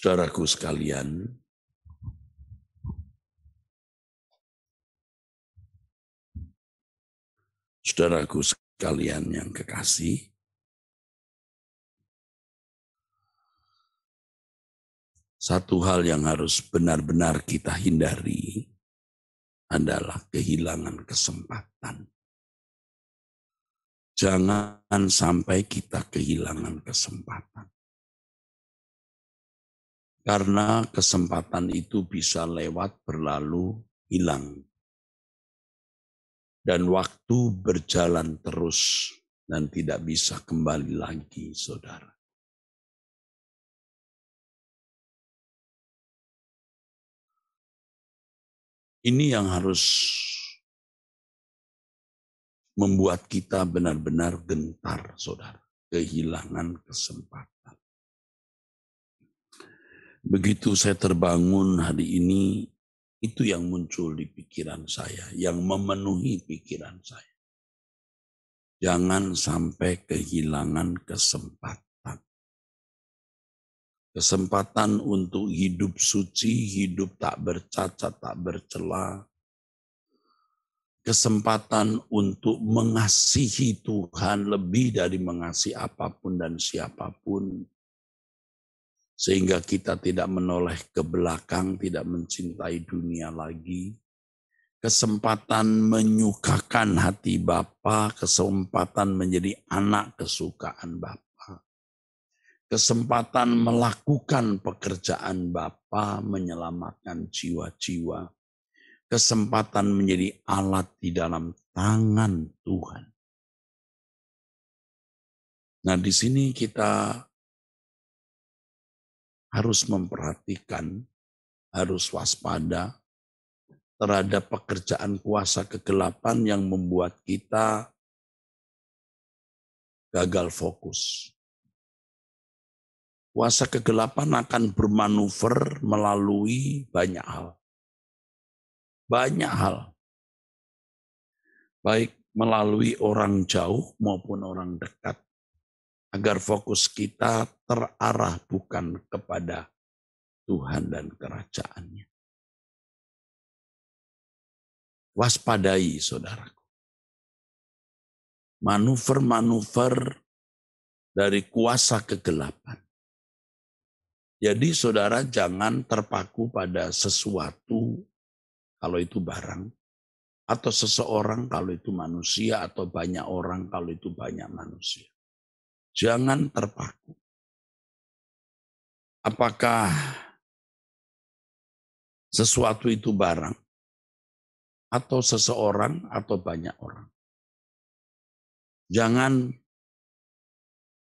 Saudaraku sekalian, saudaraku sekalian yang kekasih, satu hal yang harus benar-benar kita hindari adalah kehilangan kesempatan. Jangan sampai kita kehilangan kesempatan. Karena kesempatan itu bisa lewat, berlalu, hilang. Dan waktu berjalan terus dan tidak bisa kembali lagi, saudara. Ini yang harus membuat kita benar-benar gentar, saudara. Kehilangan kesempatan. Begitu saya terbangun hari ini, itu yang muncul di pikiran saya, yang memenuhi pikiran saya. Jangan sampai kehilangan kesempatan. Kesempatan untuk hidup suci, hidup tak bercacat, tak bercela. Kesempatan untuk mengasihi Tuhan lebih dari mengasihi apapun dan siapapun. Sehingga kita tidak menoleh ke belakang, tidak mencintai dunia lagi. Kesempatan menyukakan hati Bapa, kesempatan menjadi anak kesukaan Bapa. Kesempatan melakukan pekerjaan Bapa, menyelamatkan jiwa-jiwa. Kesempatan menjadi alat di dalam tangan Tuhan. Nah, di sini kita harus memperhatikan, harus waspada terhadap pekerjaan kuasa kegelapan yang membuat kita gagal fokus. Kuasa kegelapan akan bermanuver melalui banyak hal. Banyak hal. Baik melalui orang jauh maupun orang dekat. Agar fokus kita terarah bukan kepada Tuhan dan kerajaannya. Waspadai, saudaraku. Manuver-manuver dari kuasa kegelapan. Jadi saudara jangan terpaku pada sesuatu kalau itu barang. Atau seseorang kalau itu manusia. Atau banyak orang kalau itu banyak manusia. Jangan terpaku. Apakah sesuatu itu barang? Atau seseorang atau banyak orang? Jangan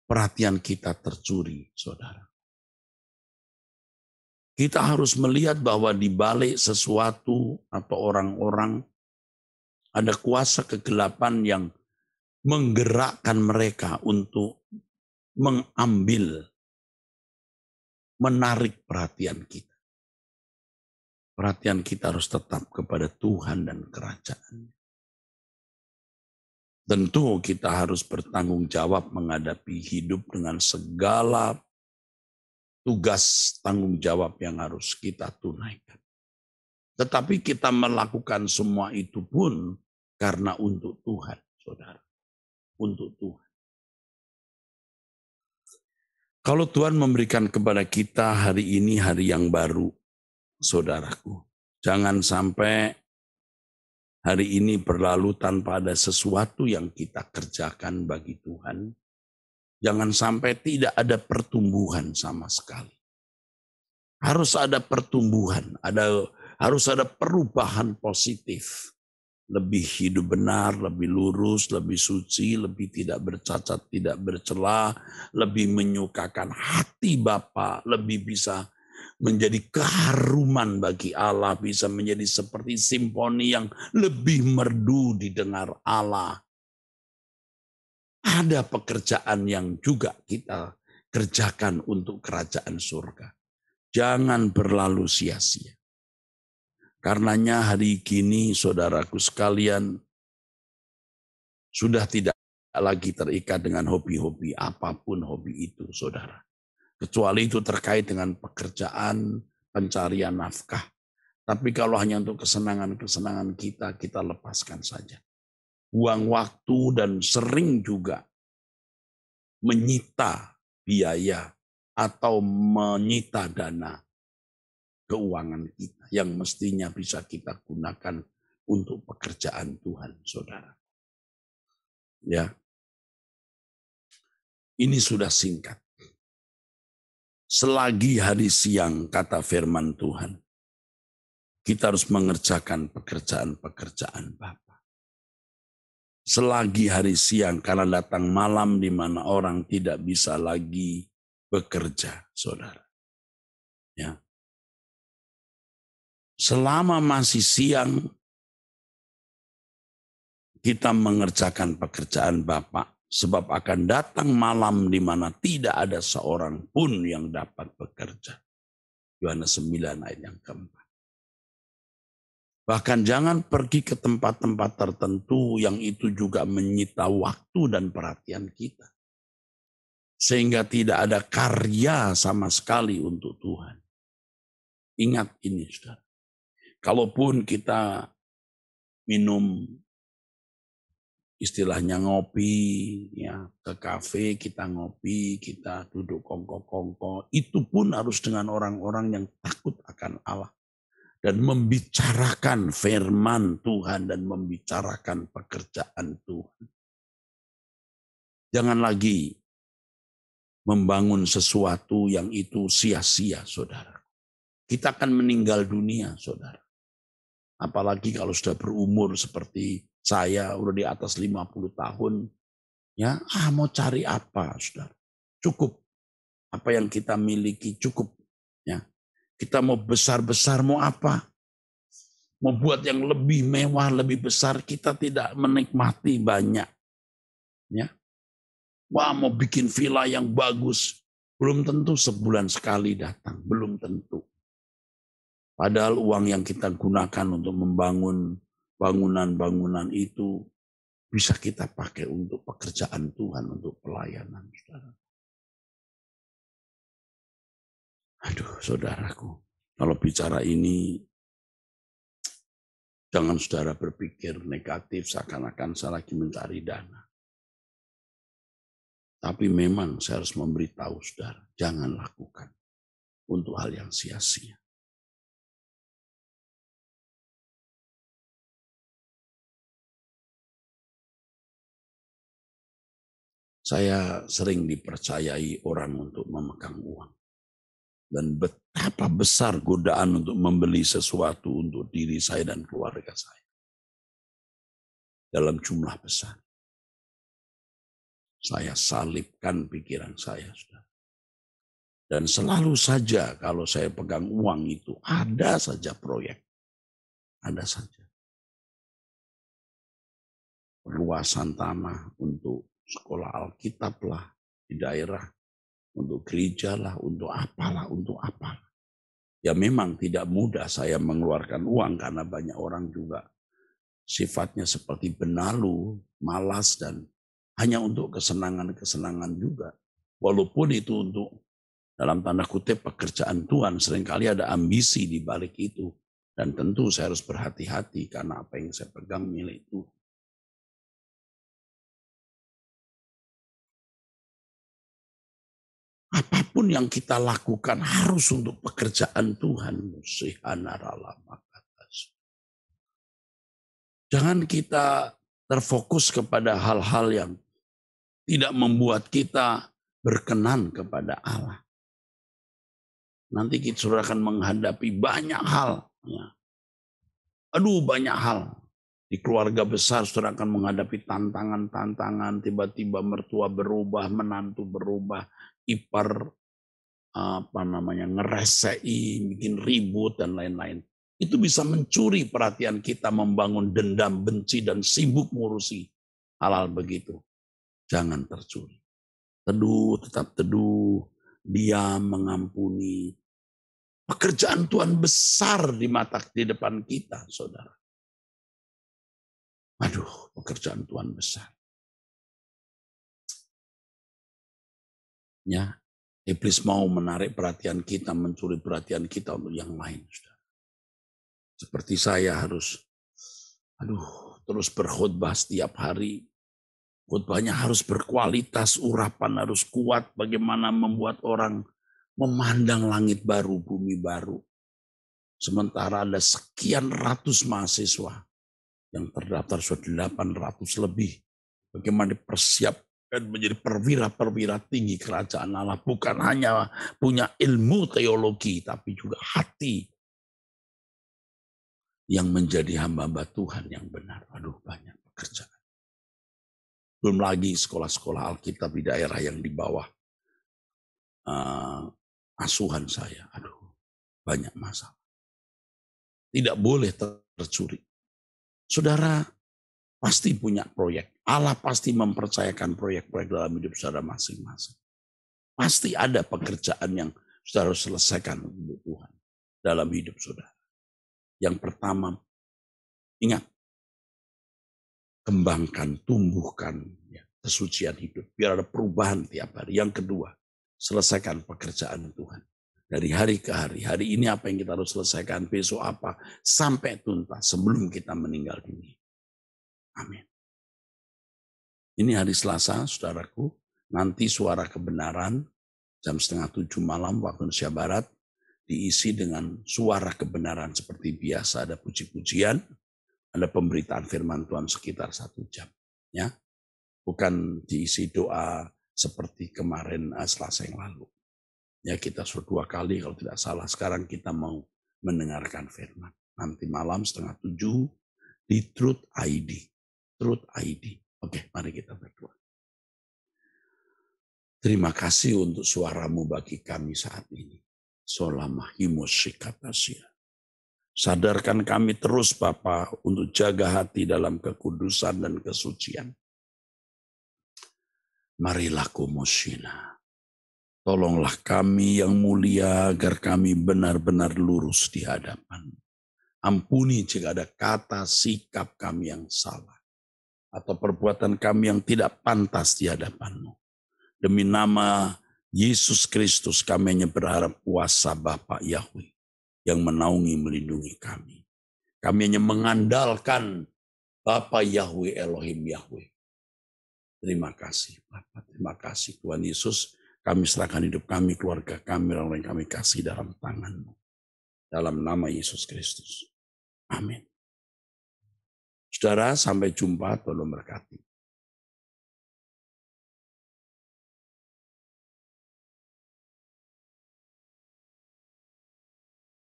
perhatian kita tercuri, saudara. Kita harus melihat bahwa di balik sesuatu atau orang-orang ada kuasa kegelapan yang menggerakkan mereka untuk mengambil, menarik perhatian kita. Perhatian kita harus tetap kepada Tuhan dan kerajaan. Tentu kita harus bertanggung jawab menghadapi hidup dengan segala tugas tanggung jawab yang harus kita tunaikan. Tetapi kita melakukan semua itu pun karena untuk Tuhan, saudara. Untuk Tuhan. Kalau Tuhan memberikan kepada kita hari ini hari yang baru, saudaraku, jangan sampai hari ini berlalu tanpa ada sesuatu yang kita kerjakan bagi Tuhan. Jangan sampai tidak ada pertumbuhan sama sekali. Harus ada pertumbuhan, harus ada perubahan positif. Lebih hidup benar, lebih lurus, lebih suci, lebih tidak bercacat, tidak bercela, lebih menyukakan hati Bapa, lebih bisa menjadi keharuman bagi Allah, bisa menjadi seperti simfoni yang lebih merdu didengar Allah. Ada pekerjaan yang juga kita kerjakan untuk kerajaan surga. Jangan berlalu sia-sia. Karenanya hari kini saudaraku sekalian sudah tidak lagi terikat dengan hobi-hobi apapun hobi itu saudara. Kecuali itu terkait dengan pekerjaan, pencarian nafkah. Tapi kalau hanya untuk kesenangan-kesenangan kita, kita lepaskan saja. Buang waktu dan sering juga menyita biaya atau menyita dana keuangan kita yang mestinya bisa kita gunakan untuk pekerjaan Tuhan, saudara. Ya, ini sudah singkat. Selagi hari siang, kata firman Tuhan, kita harus mengerjakan pekerjaan-pekerjaan Bapa. Selagi hari siang, karena datang malam di mana orang tidak bisa lagi bekerja, saudara. Ya. Selama masih siang, kita mengerjakan pekerjaan Bapa. Sebab akan datang malam di mana tidak ada seorang pun yang dapat bekerja. Yohanes 9 ayat yang keempat. Bahkan jangan pergi ke tempat-tempat tertentu yang itu juga menyita waktu dan perhatian kita. Sehingga tidak ada karya sama sekali untuk Tuhan. Ingat ini, saudara. Kalaupun kita minum, istilahnya ngopi, ya ke kafe kita ngopi, kita duduk kongko-kongko, itu pun harus dengan orang-orang yang takut akan Allah. Dan membicarakan firman Tuhan dan membicarakan pekerjaan Tuhan. Jangan lagi membangun sesuatu yang itu sia-sia, saudara. Kita akan meninggal dunia, saudara. Apalagi kalau sudah berumur seperti saya, udah di atas 50 tahun. Ya, mau cari apa, saudara? Cukup. Apa yang kita miliki cukup. Ya. Kita mau besar-besar, mau apa? Mau buat yang lebih mewah, lebih besar, kita tidak menikmati banyak. Ya. Wah, mau bikin villa yang bagus. Belum tentu sebulan sekali datang. Belum tentu. Padahal uang yang kita gunakan untuk membangun bangunan-bangunan itu bisa kita pakai untuk pekerjaan Tuhan, untuk pelayanan. Saudara. Aduh, saudaraku. Kalau bicara ini, jangan saudara berpikir negatif seakan-akan saya lagi mencari dana. Tapi memang saya harus memberitahu saudara, jangan lakukan untuk hal yang sia-sia. Saya sering dipercayai orang untuk memegang uang. Dan betapa besar godaan untuk membeli sesuatu untuk diri saya dan keluarga saya. Dalam jumlah besar. Saya salibkan pikiran saya, saudara. Dan selalu saja kalau saya pegang uang itu, ada saja proyek. Ada saja. Perluasan tanah untuk sekolah Alkitab lah di daerah. Untuk gereja lah, untuk apalah, untuk apalah. Ya memang tidak mudah saya mengeluarkan uang karena banyak orang juga sifatnya seperti benalu, malas, dan hanya untuk kesenangan-kesenangan juga. Walaupun itu untuk dalam tanda kutip pekerjaan Tuhan, seringkali ada ambisi di balik itu. Dan tentu saya harus berhati-hati karena apa yang saya pegang milik Tuhan. Apapun yang kita lakukan harus untuk pekerjaan Tuhan. Jangan kita terfokus kepada hal-hal yang tidak membuat kita berkenan kepada Allah. Nanti kita akan menghadapi banyak hal. Ya. Banyak hal. Di keluarga besar saudara akan menghadapi tantangan-tantangan. Tiba-tiba mertua berubah, menantu berubah, ipar ngeresei, bikin ribut dan lain-lain. Itu bisa mencuri perhatian kita, membangun dendam, benci, dan sibuk ngurusi hal-hal begitu. Jangan tercuri. Teduh, tetap teduh, diam, mengampuni. Pekerjaan Tuhan besar di depan kita, saudara. Pekerjaan Tuhan besar. Ya, Iblis mau menarik perhatian kita, mencuri perhatian kita untuk yang lain. Seperti saya harus, terus berkhotbah setiap hari. Khotbahnya harus berkualitas, urapan harus kuat, bagaimana membuat orang memandang langit baru, bumi baru. Sementara ada sekian ratus mahasiswa yang terdaftar sudah 800 lebih. Bagaimana dipersiapkan menjadi perwira-perwira tinggi kerajaan Allah. Bukan hanya punya ilmu teologi, tapi juga hati yang menjadi hamba-hamba Tuhan yang benar. Aduh, banyak pekerjaan. Belum lagi sekolah-sekolah Alkitab di daerah yang di bawah asuhan saya. Aduh, banyak masalah. Tidak boleh tercuri. Saudara pasti punya proyek. Allah pasti mempercayakan proyek-proyek dalam hidup saudara masing-masing. Pasti ada pekerjaan yang saudara harus selesaikan untuk Tuhan dalam hidup saudara. Yang pertama, ingat, kembangkan, tumbuhkan kesucian hidup. Biar ada perubahan tiap hari. Yang kedua, selesaikan pekerjaan Tuhan. Dari hari ke hari. Hari ini apa yang kita harus selesaikan, besok apa. Sampai tuntas sebelum kita meninggal dunia. Amin. Ini hari Selasa, saudaraku. Nanti suara kebenaran, jam 6:30 malam waktu Indonesia Barat. Diisi dengan suara kebenaran seperti biasa. Ada puji-pujian. Ada pemberitaan firman Tuhan sekitar 1 jam. Ya, bukan diisi doa seperti kemarin Selasa yang lalu. Ya, kita sudah 2 kali kalau tidak salah. Sekarang kita mau mendengarkan firman. Nanti malam 6:30 di Truth ID. Truth ID. Oke, mari kita berdoa. Terima kasih untuk suaramu bagi kami saat ini. Solamahimusikatasia. Sadarkan kami terus Bapa untuk jaga hati dalam kekudusan dan kesucian. Marilah kumusina. Tolonglah kami yang mulia agar kami benar-benar lurus di hadapan. Ampuni jika ada kata sikap kami yang salah. Atau perbuatan kami yang tidak pantas di hadapan-Mu. Demi nama Yesus Kristus kami hanya berharap kuasa Bapa Yahweh yang menaungi melindungi kami. Kami hanya mengandalkan Bapa Yahweh, Elohim Yahweh. Terima kasih Bapak, terima kasih Tuhan Yesus. Kami serahkan hidup kami, keluarga kami, orang yang kami kasih dalam tangan-Mu. Dalam nama Yesus Kristus. Amin. Saudara, sampai jumpa, tolong berkati.